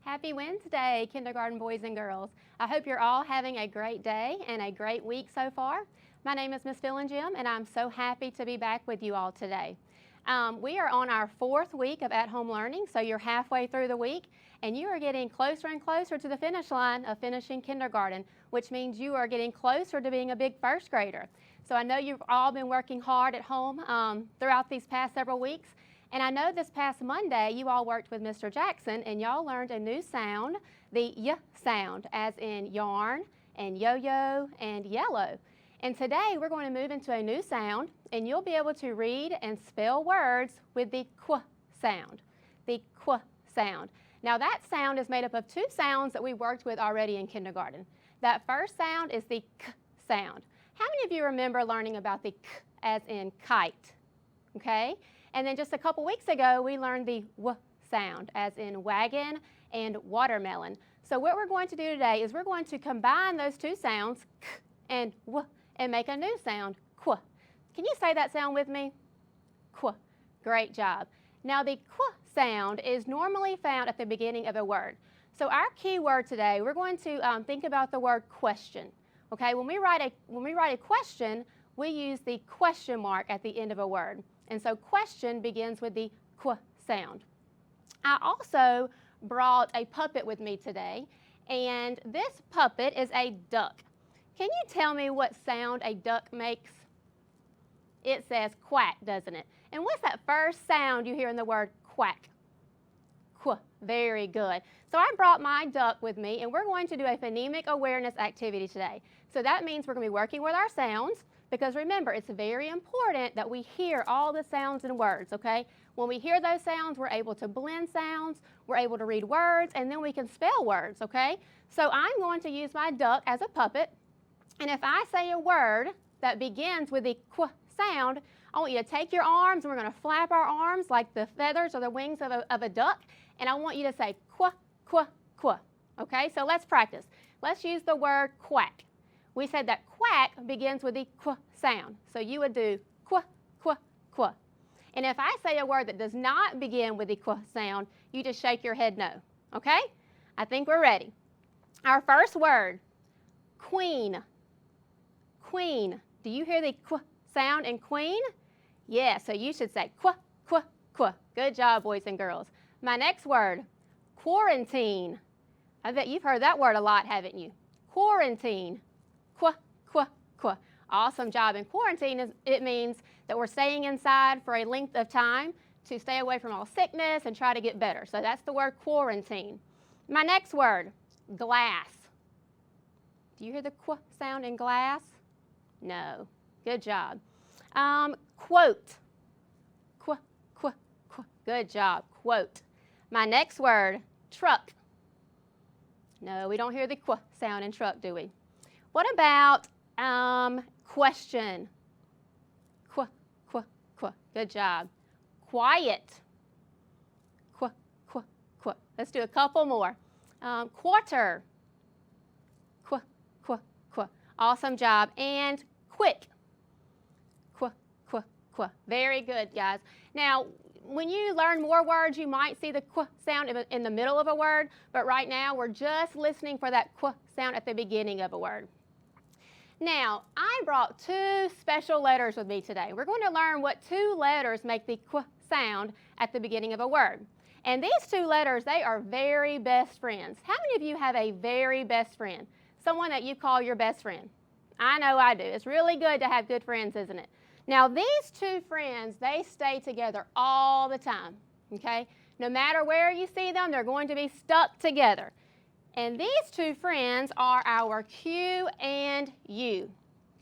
Happy Wednesday, kindergarten boys and girls. I hope you're all having a great day and a great week so far. My name is Miss Phil and Jim, and I'm so happy to be back with you all today. We are on our 4th week of at-home learning, so you're halfway through the week, and you are getting closer and closer to the finish line of finishing kindergarten, which means you are getting closer to being a big first grader. So I know you've all been working hard at home throughout these past several weeks. And I know this past Monday you all worked with Mr. Jackson and y'all learned a new sound, the y sound, as in yarn and yo-yo and yellow. And today we're going to move into a new sound, and you'll be able to read and spell words with the qu sound, the qu sound. Now that sound is made up of 2 sounds that we worked with already in kindergarten. That first sound is the k sound. How many of you remember learning about the k as in kite? Okay? And then just a couple weeks ago, we learned the w sound, as in wagon and watermelon. So what we're going to do today is we're going to combine those 2 sounds, k and w, and make a new sound, qu. Can you say that sound with me? Qu. Great job. Now the qu sound is normally found at the beginning of a word. So our key word today, we're going to think about the word question. Okay, when we write a question, we use the question mark at the end of a word. And so question begins with the qu sound. I also brought a puppet with me today, and this puppet is a duck. Can you tell me what sound a duck makes? It says quack, doesn't it? And what's that first sound you hear in the word quack? Qu. Very good. So I brought my duck with me, and we're going to do a phonemic awareness activity today. So that means we're going to be working with our sounds, because remember, it's very important that we hear all the sounds and words, okay? When we hear those sounds, we're able to blend sounds, we're able to read words, and then we can spell words, okay? So I'm going to use my duck as a puppet, and if I say a word that begins with the qu sound, I want you to take your arms, and we're going to flap our arms like the feathers or the wings of a duck, and I want you to say qu, qu, qu, okay? So let's practice. Let's use the word quack. We said that quack begins with the qu sound. So you would do qu, qu, qu. And if I say a word that does not begin with the qu sound, you just shake your head no. Okay? I think we're ready. Our first word, queen. Queen. Do you hear the qu sound in queen? Yeah, so you should say qu, qu, qu. Good job, boys and girls. My next word, quarantine. I bet you've heard that word a lot, haven't you? Quarantine. Qu, qu, qu. Awesome job. And quarantine, it means that we're staying inside for a length of time to stay away from all sickness and try to get better. So that's the word quarantine. My next word, glass. Do you hear the qu sound in glass? No. Good job. Quote. Qu, qu, qu. Good job. Quote. My next word, truck. No, we don't hear the qu sound in truck, do we? What about question? Qu, qu, qu. Good job. Quiet. Qu, qu, qu. Let's do a couple more. Quarter. Qu, qu, qu. Awesome job. And quick. Qu, qu, qu. Very good, guys. Now, when you learn more words, you might see the qu sound in the middle of a word, but right now we're just listening for that qu sound at the beginning of a word. Now, I brought 2 special letters with me today. We're going to learn what 2 letters make the qu sound at the beginning of a word. And these 2 letters, they are very best friends. How many of you have a very best friend? Someone that you call your best friend? I know I do. It's really good to have good friends, isn't it? Now, these 2 friends, they stay together all the time, okay? No matter where you see them, they're going to be stuck together. And these 2 friends are our Q and U.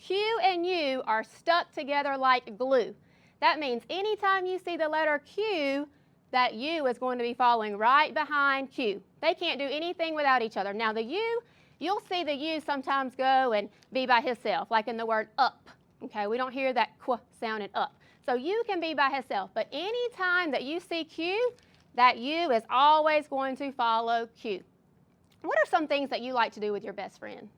Q and U are stuck together like glue. That means anytime you see the letter Q, that U is going to be following right behind Q. They can't do anything without each other. Now the U, you'll see the U sometimes go and be by himself, like in the word up. Okay, we don't hear that qu sound in up. So U can be by himself, but anytime that you see Q, that U is always going to follow Q. What are some things that you like to do with your best friend?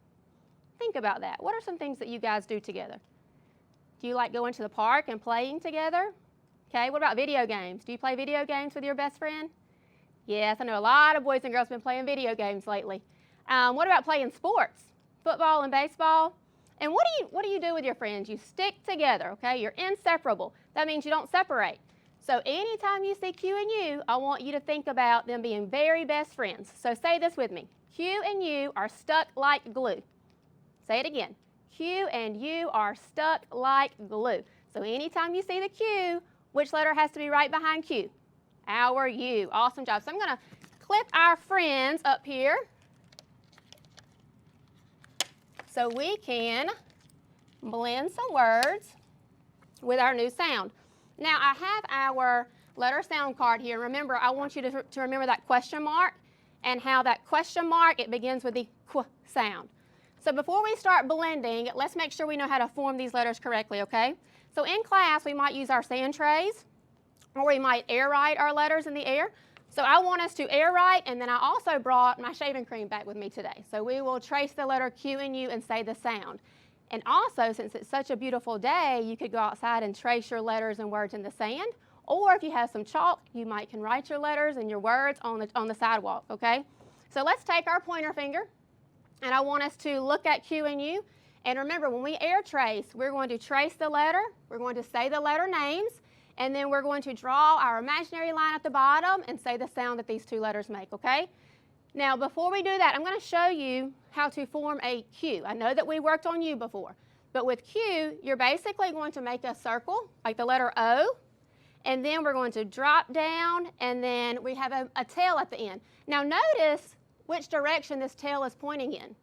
Think about that. What are some things that you guys do together? Do you like going to the park and playing together? Okay, what about video games? Do you play video games with your best friend? Yes, I know a lot of boys and girls have been playing video games lately. What about playing sports? Football and baseball? And what do you do with your friends? You stick together, okay? You're inseparable. That means you don't separate. So anytime you see Q and U, I want you to think about them being very best friends. So say this with me. Q and U are stuck like glue. Say it again. Q and U are stuck like glue. So anytime you see the Q, which letter has to be right behind Q? Our U. Awesome job. So I'm going to clip our friends up here so we can blend some words with our new sound. Now I have our letter sound card here. Remember, I want you to remember that question mark and how that question mark, it begins with the qu sound. So before we start blending, let's make sure we know how to form these letters correctly, okay? So in class, we might use our sand trays, or we might air write our letters in the air. So I want us to air write, and then I also brought my shaving cream back with me today. So we will trace the letter Q and U and say the sound. And also, since it's such a beautiful day, you could go outside and trace your letters and words in the sand. Or if you have some chalk, you can write your letters and your words on the sidewalk, okay? So let's take our pointer finger, and I want us to look at Q and U. And remember, when we air trace, we're going to trace the letter, we're going to say the letter names, and then we're going to draw our imaginary line at the bottom and say the sound that these two letters make, okay? Now, before we do that, I'm going to show you how to form a Q. I know that we worked on U before, but with Q, you're basically going to make a circle, like the letter O, and then we're going to drop down, and then we have a tail at the end. Now, notice which direction this tail is pointing in.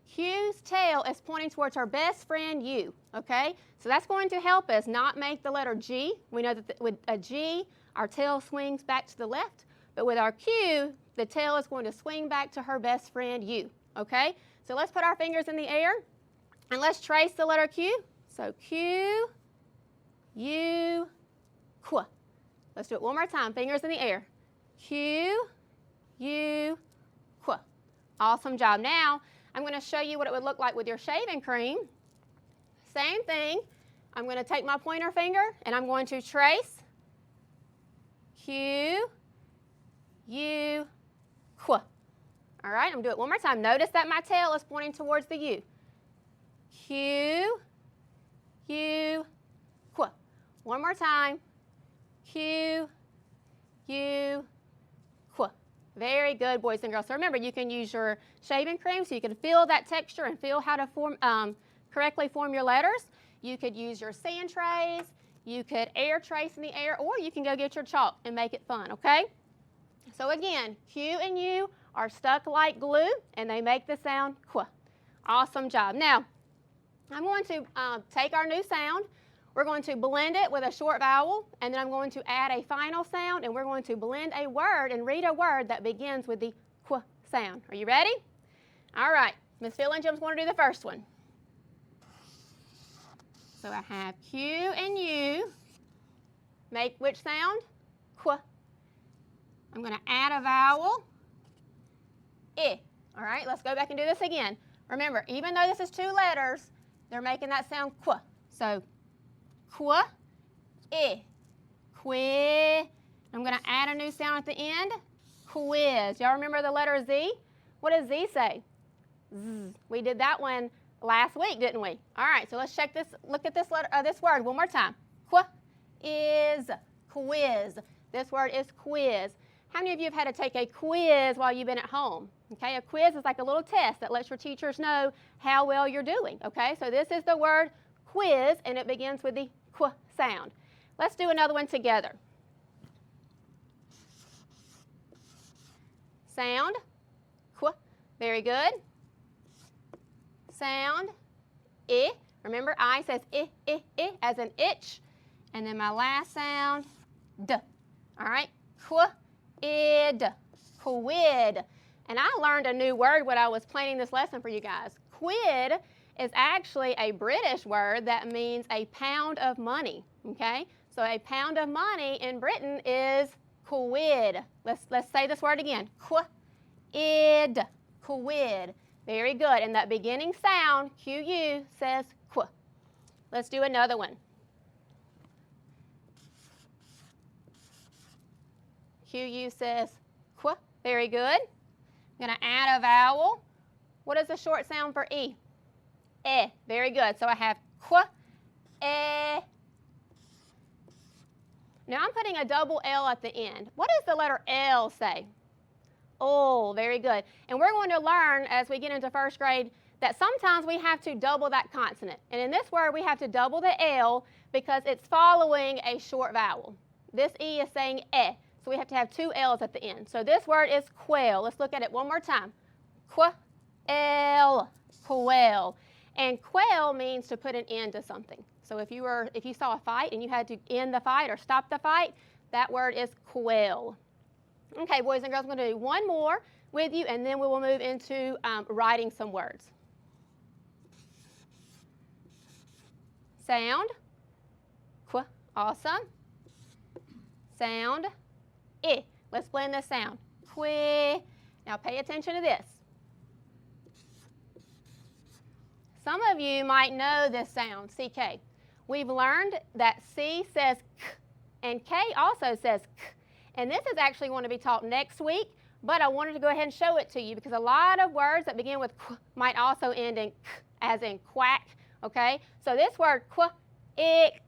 Q's tail is pointing towards our best friend U, okay? So that's going to help us not make the letter G. We know that with a G, our tail swings back to the left, but with our Q, the tail is going to swing back to her best friend U, okay? So let's put our fingers in the air, and let's trace the letter Q. So Q, U, Qu. Let's do it one more time, fingers in the air. Q, U, Qu. Awesome job. Now, I'm going to show you what it would look like with your shaving cream. Same thing. I'm going to take my pointer finger and I'm going to trace Q, U, Qu. All right, I'm going to do it one more time. Notice that my tail is pointing towards the U. Q, U, Qu. One more time. Q, U, Qu. Very good, boys and girls. So remember, you can use your shaving cream so you can feel that texture and feel how to correctly form your letters. You could use your sand trays. You could air trace in the air, or you can go get your chalk and make it fun, okay? So again, Q and U are stuck like glue, and they make the sound Qu. Awesome job. Now, I'm going to take our new sound. We're going to blend it with a short vowel, and then I'm going to add a final sound, and we're going to blend a word and read a word that begins with the Qu sound. Are you ready? All right. Miss Phil and Jim's going to do the first one. So I have Q and U. Make which sound? Qu. I'm going to add a vowel. I. All right, let's go back and do this again. Remember, even though this is two letters, they're making that sound Qu. So Qu, I, qui. I'm going to add a new sound at the end. Quiz. Y'all remember the letter Z? What does Z say? Z. We did that one last week, didn't we? All right, so let's check this. Look at this letter, this word one more time. Qu is quiz. This word is quiz. How many of you have had to take a quiz while you've been at home? Okay, a quiz is like a little test that lets your teachers know how well you're doing. Okay, so this is the word quiz, and it begins with the Qu sound. Let's do another one together. Sound, Qu. Very good. Sound, I. Remember, I says I, as an itch. And then my last sound, D. All right, Qu-id, quid. And I learned a new word when I was planning this lesson for you guys. Quid is actually a British word that means a pound of money, okay? So a pound of money in Britain is quid. Let's say this word again. Qu-id, quid. Very good. And that beginning sound, Q-U, says Qu. Let's do another one. Q-U says Qu. Very good. I'm going to add a vowel. What is the short sound for E? Eh. Very good. So I have qu, eh. Now I'm putting a double L at the end. What does the letter L say? Oh, very good. And we're going to learn as we get into first grade that sometimes we have to double that consonant. And in this word, we have to double the L because it's following a short vowel. This E is saying eh, so we have to have two L's at the end. So this word is quail. Let's look at it one more time. Quail, quail. And quail means to put an end to something. So if you saw a fight and you had to end the fight or stop the fight, that word is quail. Okay, boys and girls, I'm going to do one more with you, and then we will move into writing some words. Sound, qu, awesome. Sound, I. Let's blend this sound. Qui. Now pay attention to this. Some of you might know this sound, CK. We've learned that C says k, and K also says k. And this is actually going to be taught next week, but I wanted to go ahead and show it to you because a lot of words that begin with qu might also end in k, as in quack, okay? So this word qu, ik,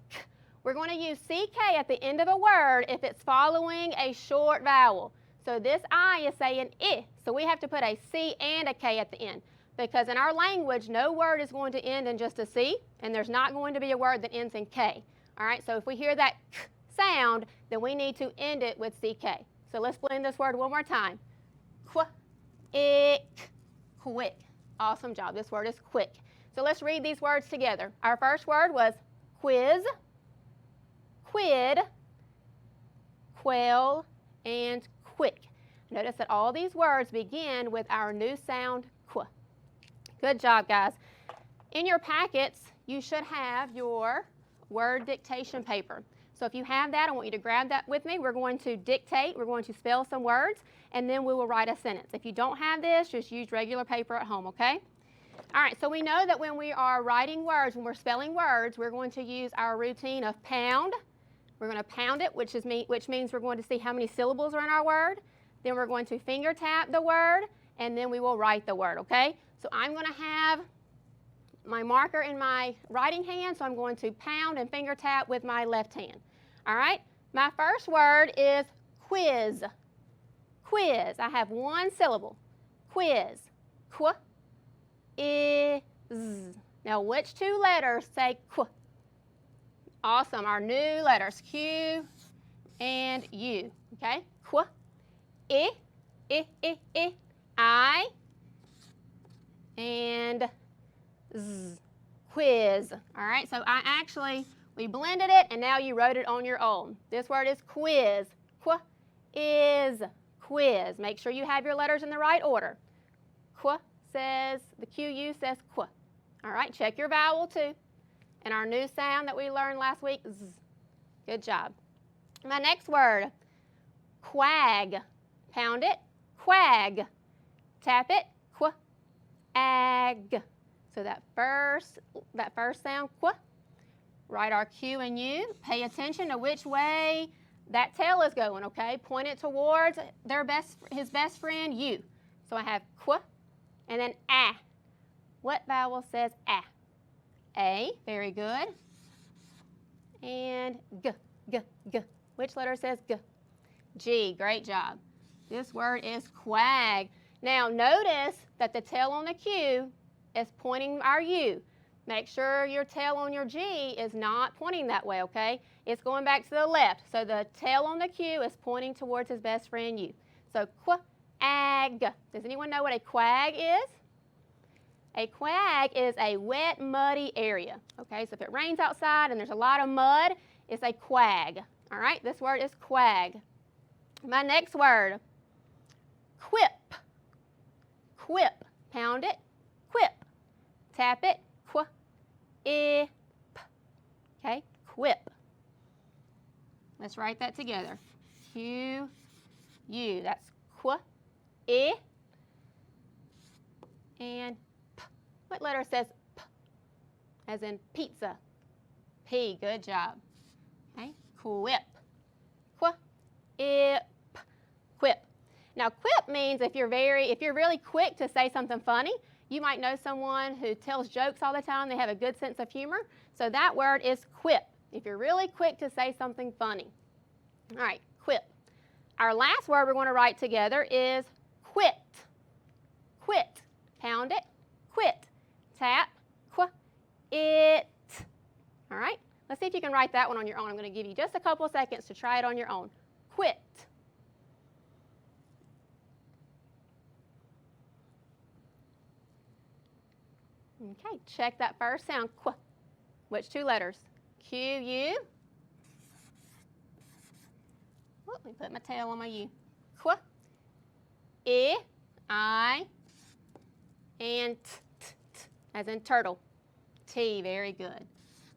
we're going to use CK at the end of a word if it's following a short vowel. So this I is saying I, so we have to put a C and a K at the end. Because in our language, no word is going to end in just a C, and there's not going to be a word that ends in K. All right, so if we hear that k sound, then we need to end it with CK. So let's blend this word one more time. Qu, ik, quick. Awesome job. This word is quick. So let's read these words together. Our first word was quiz, quid, quail, and quick. Notice that all these words begin with our new sound, qu. Good job, guys. In your packets, you should have your word dictation paper. So if you have that, I want you to grab that with me. We're going to dictate. We're going to spell some words, and then we will write a sentence. If you don't have this, just use regular paper at home, okay? All right, so we know that when we are writing words, when we're spelling words, we're going to use our routine of pound. We're going to pound it, which means we're going to see how many syllables are in our word. Then we're going to finger tap the word, and then we will write the word, okay? So I'm going to have my marker in my writing hand, so I'm going to pound and finger tap with my left hand. All right? My first word is quiz. Quiz. I have one syllable. Quiz. Qu, is. Now, which two letters say qu? Awesome. Our new letters, Q and U. Okay? Qu, I, I, and z, quiz. All right, so we blended it, and now you wrote it on your own. This word is quiz. Qu, is, quiz. Make sure you have your letters in the right order. Qu says, the QU says qu. All right, check your vowel too. And our new sound that we learned last week, z. Good job. My next word, quag. Pound it, quag. Tap it, qu, ag. So that first sound, qu. Write our Q and U. Pay attention to which way that tail is going, okay? Point it towards his best friend, U. So I have qu, and then a. What vowel says a? A, very good. And g, g, g. Which letter says g? G, great job. This word is quag. Now notice that the tail on the Q is pointing our U. Make sure your tail on your G is not pointing that way, okay? It's going back to the left. So the tail on the Q is pointing towards his best friend U. So quag. Does anyone know what a quag is? A quag is a wet, muddy area. Okay, so if it rains outside and there's a lot of mud, it's a quag. All right, this word is quag. My next word, quip. Quip. Pound it. Quip. Tap it. Qu, I, p. Okay, quip. Let's write that together. Q, U. That's qu, I, and p. What letter says p? As in pizza. P. Good job. Okay, quip. Qu, I, p. Quip. Now, quip means if you're really quick to say something funny. You might know someone who tells jokes all the time. They have a good sense of humor. So that word is quip, if you're really quick to say something funny. All right, quip. Our last word we're going to write together is quit. Quit. Pound it. Quit. Tap. It. All right, let's see if you can write that one on your own. I'm going to give you just a couple seconds to try it on your own. Quit. Okay, check that first sound, qu. Which two letters? Q-U. Let me put my tail on my U. Qu. I, I, and t, t, t, as in turtle. T, very good.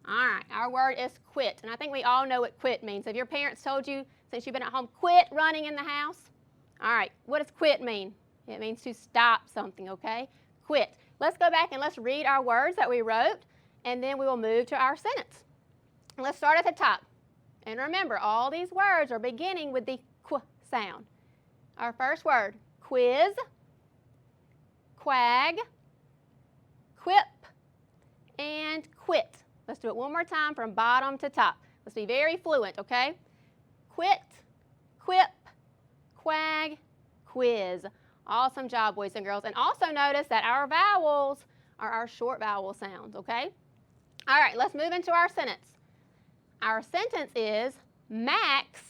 All right, our word is quit, and I think we all know what quit means. Have your parents told you since you've been at home, quit running in the house? All right, what does quit mean? It means to stop something, okay? Quit. Let's go back and let's read our words that we wrote, and then we will move to our sentence. Let's start at the top. And remember, all these words are beginning with the qu sound. Our first word, quiz, quag, quip, and quit. Let's do it one more time from bottom to top. Let's be very fluent, okay? Quit, quip, quag, quiz. Awesome job, boys and girls. And also notice that our vowels are our short vowel sounds, okay? All right, let's move into our sentence. Our sentence is, Max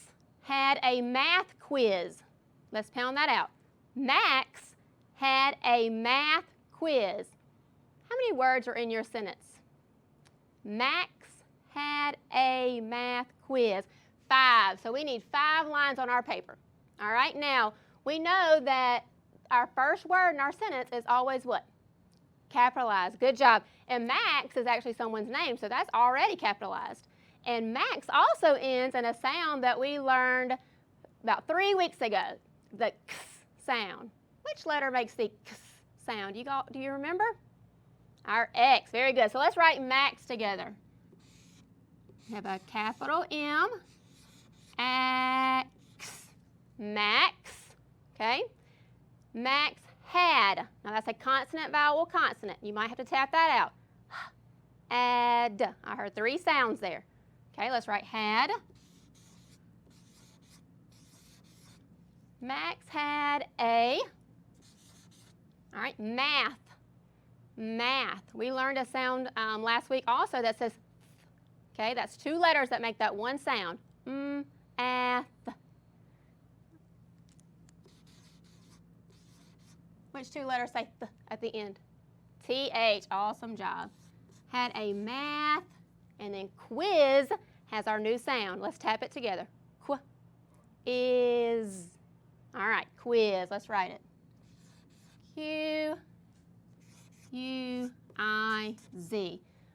had a math quiz. Let's pound that out. Max had a math quiz. How many words are in your sentence? Max had a math quiz. 5. So we need 5 lines on our paper. All right, now we know that our first word in our sentence is always what? Capitalized. Good job. And Max is actually someone's name, so that's already capitalized. And Max also ends in a sound that we learned about 3 weeks ago, the X sound. Which letter makes the X sound? Do you remember? Our X. Very good. So let's write Max together. We have a capital M, X, Max, okay? Max had. Now that's a consonant, vowel, consonant. You might have to tap that out. Add. I heard 3 sounds there. Okay, let's write had. Max had a. All right, math. Math. We learned a sound last week also that says, okay, that's 2 letters that make that one sound. Math. Which 2 letters say th at the end? TH. Awesome job. Had a math, and then quiz has our new sound. Let's tap it together. Qu is. All right, quiz. Let's write it. Q-U-I-Z.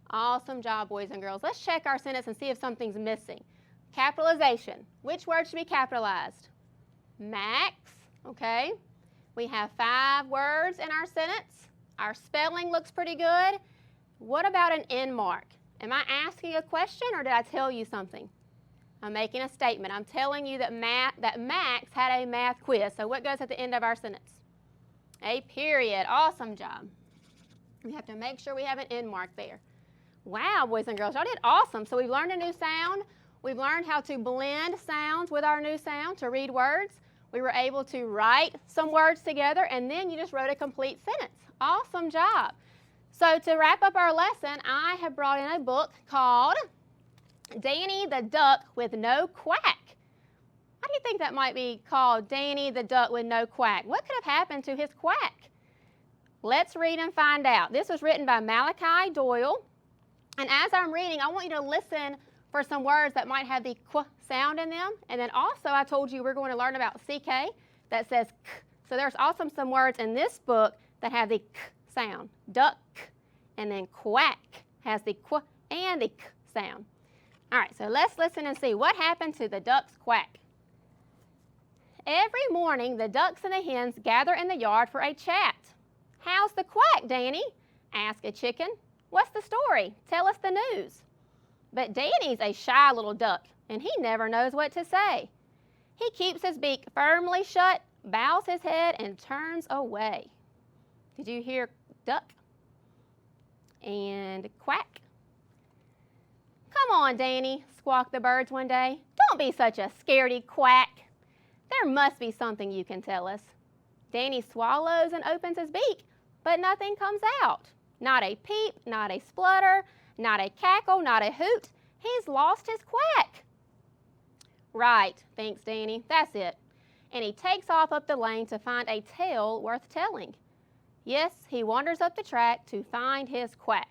Awesome job, boys and girls. Let's check our sentence and see if something's missing. Capitalization. Which word should be capitalized? Max. Okay. We have 5 words in our sentence. Our spelling looks pretty good. What about an end mark? Am I asking a question or did I tell you something? I'm making a statement. I'm telling you that Max had a math quiz. So what goes at the end of our sentence? A period. Awesome job. We have to make sure we have an end mark there. Wow, boys and girls, y'all did awesome. So we've learned a new sound. We've learned how to blend sounds with our new sound to read words. We were able to write some words together, and then you just wrote a complete sentence. Awesome job. So to wrap up our lesson, I have brought in a book called Danny the Duck with No Quack. Why do you think that might be called Danny the Duck with No Quack? What could have happened to his quack? Let's read and find out. This was written by Malachi Doyle. And as I'm reading, I want you to listen for some words that might have the qu sound in them. And then also I told you we're going to learn about CK that says k. So there's also some words in this book that have the k sound. Duck, and then quack has the qu and the k sound. All right, so let's listen and see what happened to the duck's quack. Every morning, the ducks and the hens gather in the yard for a chat. How's the quack, Danny? Asked a chicken. What's the story? Tell us the news. But Danny's a shy little duck, and he never knows what to say. He keeps his beak firmly shut bows his head and turns away. Did you hear duck and quack? Come on, Danny, squawked the birds one day. Don't be such a scaredy quack. There must be something you can tell us. Danny swallows and opens his beak, but nothing comes out. Not a peep, not a splutter, not a cackle, not a hoot. He's lost his quack. Right, thinks Danny, that's it. And he takes off up the lane to find a tale worth telling. Yes, he wanders up the track to find his quack.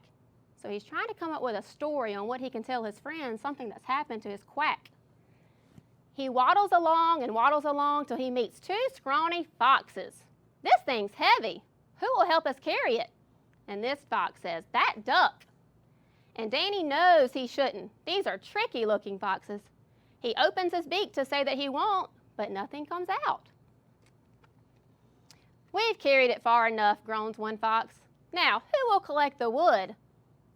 So he's trying to come up with a story on what he can tell his friends, something that's happened to his quack. He waddles along till he meets two scrawny foxes. This thing's heavy. Who will help us carry it? And this fox says, that duck. And Danny knows he shouldn't. These are tricky looking foxes. He opens his beak to say that he won't, but nothing comes out. We've carried it far enough, groans one fox. Now, who will collect the wood?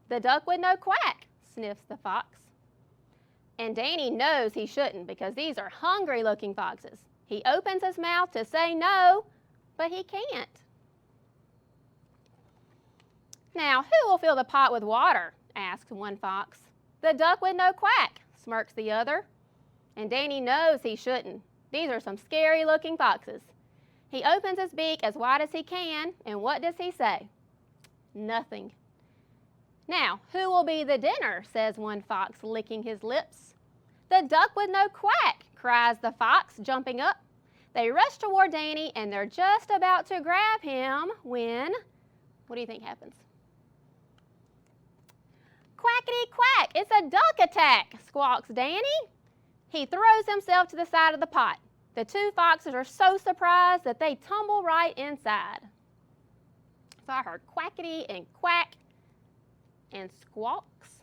The duck with no quack, sniffs the fox. And Danny knows he shouldn't because these are hungry looking foxes. He opens his mouth to say no, but he can't. Now, who will fill the pot with water? Asks one fox. The duck with no quack, smirks the other. And Danny knows he shouldn't. These are some scary looking foxes. He opens his beak as wide as he can, and what does he say? Nothing. Now, who will be the dinner, says one fox, licking his lips. The duck with no quack, cries the fox, jumping up. They rush toward Danny, and they're just about to grab him when, what do you think happens? Quackity quack, it's a duck attack, squawks Danny. He throws himself to the side of the pot. The two foxes are so surprised that they tumble right inside. So I heard quackity and quack and squawks.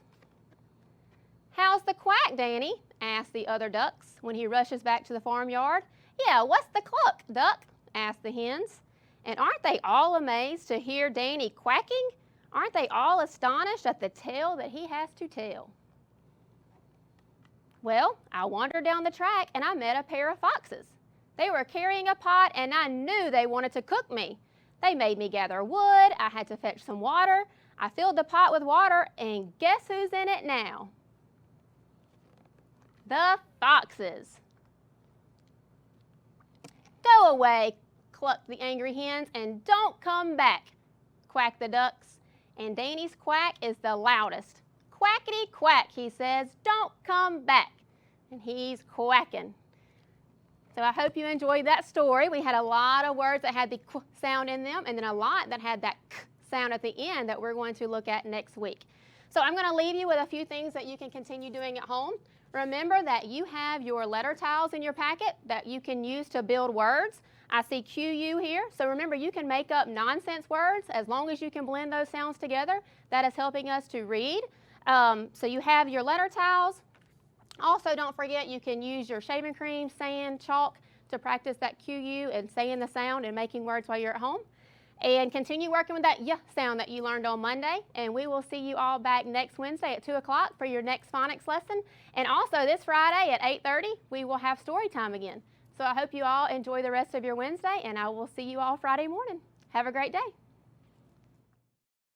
How's the quack, Danny? Asked the other ducks when he rushes back to the farmyard. Yeah, what's the cluck, duck? Asked the hens. And aren't they all amazed to hear Danny quacking? Aren't they all astonished at the tale that he has to tell? Well, I wandered down the track and I met a pair of foxes. They were carrying a pot and I knew they wanted to cook me. They made me gather wood, I had to fetch some water. I filled the pot with water and guess who's in it now? The foxes. Go away, clucked the angry hens, and don't come back, quacked the ducks. And Danny's quack is the loudest. Quackity quack, he says, don't come back. And he's quacking. So I hope you enjoyed that story. We had a lot of words that had the qu sound in them and then a lot that had that k sound at the end that we're going to look at next week. So I'm going to leave you with a few things that you can continue doing at home. Remember that you have your letter tiles in your packet that you can use to build words. I see QU here, so remember you can make up nonsense words as long as you can blend those sounds together. That is helping us to read. So you have your letter tiles. Also, don't forget you can use your shaving cream, sand, chalk to practice that QU and saying the sound and making words while you're at home. And continue working with that y sound that you learned on Monday. And we will see you all back next Wednesday at 2 o'clock for your next phonics lesson. And also this Friday at 8:30, we will have story time again. So I hope you all enjoy the rest of your Wednesday, and I will see you all Friday morning. Have a great day.